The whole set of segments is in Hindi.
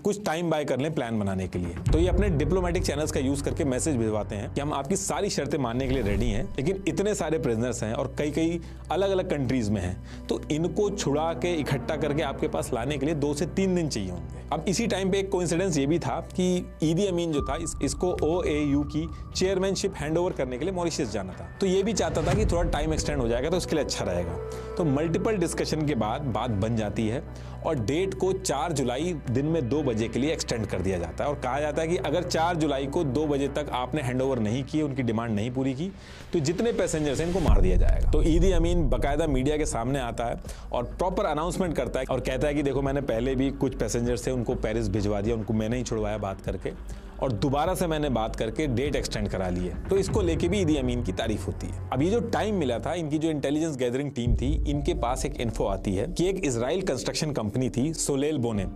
कुछ टाइम बाय कर लें प्लान बनाने के लिए। तो ये अपने डिप्लोमेटिक चैनल्स का यूज करके मैसेज भिजवाते हैं कि हम आपकी सारी शर्तें मानने के लिए रेडी हैं, लेकिन इतने सारे प्रिजनर्स हैं और कई कई अलग अलग कंट्रीज में हैं, तो इनको छुड़ा के इकट्ठा करके आपके पास लाने के लिए 2 से 3 दिन चाहिए होंगे। अब इसी टाइम पे एक कोइंसिडेंस ये भी था कि ईदी अमीन जो था इसको OAU की चेयरमैनशिप हैंडओवर करने के लिए मॉरिशस जाना था, तो ये भी चाहता था कि थोड़ा टाइम एक्सटेंड हो जाएगा तो उसके लिए अच्छा रहेगा। तो मल्टीपल डिस्कशन के बाद बात बन जाती है और डेट को 4 जुलाई दिन में 2 बजे के लिए एक्सटेंड कर दिया जाता है और कहा जाता है कि अगर 4 जुलाई को 2 बजे तक आपने हैंडओवर नहीं किए, उनकी डिमांड नहीं पूरी की, तो जितने पैसेंजर्स हैं इनको मार दिया जाएगा। तो ईदी अमीन बाकायदा मीडिया के सामने आता है और प्रॉपर अनाउंसमेंट करता है और कहता है कि देखो मैंने पहले भी कुछ पैसेंजर्स थे उनको पेरिस भिजवा दिया, उनको मैंने ही छुड़वाया बात करके, और दोबारा से मैंने बात करके डेट एक्सटेंड करा ली है। तो इसको लेके भी ईदी अमीन की तारीफ होती है। अब ये जो टाइम मिला था, इनकी जो इंटेलिजेंस गैदरिंग टीम थी, इनके पास एक इन्फो आती है कि एक इजराइल कंस्ट्रक्शन कंपनी थी सोलेल बोने।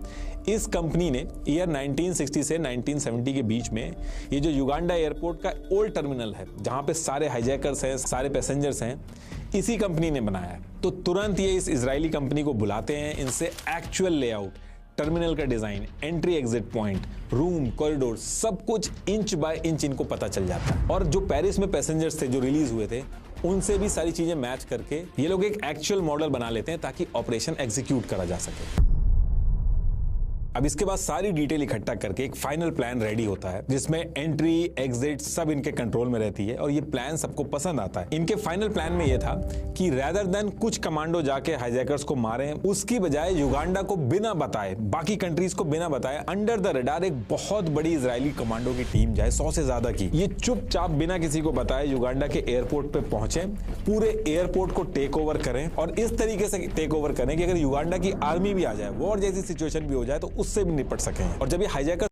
इस कंपनी ने ईयर 1960 से 1970 के बीच में ये जो युगांडा एयरपोर्ट का ओल्ड टर्मिनल है, जहां पे सारे हाईजैकर्स हैं, सारे पैसेंजर्स हैं, इसी कंपनी ने बनाया है। तो तुरंत ये इस इजरायली कंपनी को बुलाते हैं, इनसे एक्चुअल लेआउट, टर्मिनल का design, entry exit point, room, corridor, सब कुछ इंच बाय इंच इनको पता चल जाता है। और जो पेरिस में पैसेंजर्स थे जो रिलीज हुए थे, उनसे भी सारी चीजें मैच करके ये लोग एक एक्चुअल मॉडल बना लेते हैं ताकि ऑपरेशन एग्जीक्यूट करा जा सके। अब इसके बाद सारी डिटेल इकट्ठा करके एक फाइनल प्लान रेडी होता है जिसमें एंट्री एग्जिट सब इनके कंट्रोल में रहती है और ये प्लान सबको पसंद आता है। इनके फाइनल प्लान में ये था कि रैदर देन कुछ कमांडो जाके हाईजैकर्स को मारें, उसकी बजाय युगांडा को बिना बताए, बाकी कंट्रीज को बिना बताए, अंडर द रडार एक बहुत बड़ी इजरायली कमांडो की टीम जाए, 100 से ज्यादा की, ये चुपचाप बिना किसी को बताए युगांडा के एयरपोर्ट पे पहुंचे, पूरे एयरपोर्ट को टेक ओवर करें और इस तरीके से टेक ओवर करें कि अगर युगांडा की आर्मी भी आ जाए, वॉर जैसी सिचुएशन भी हो जाए, तो उससे भी निपट सकें। और जब ये हाईजैकर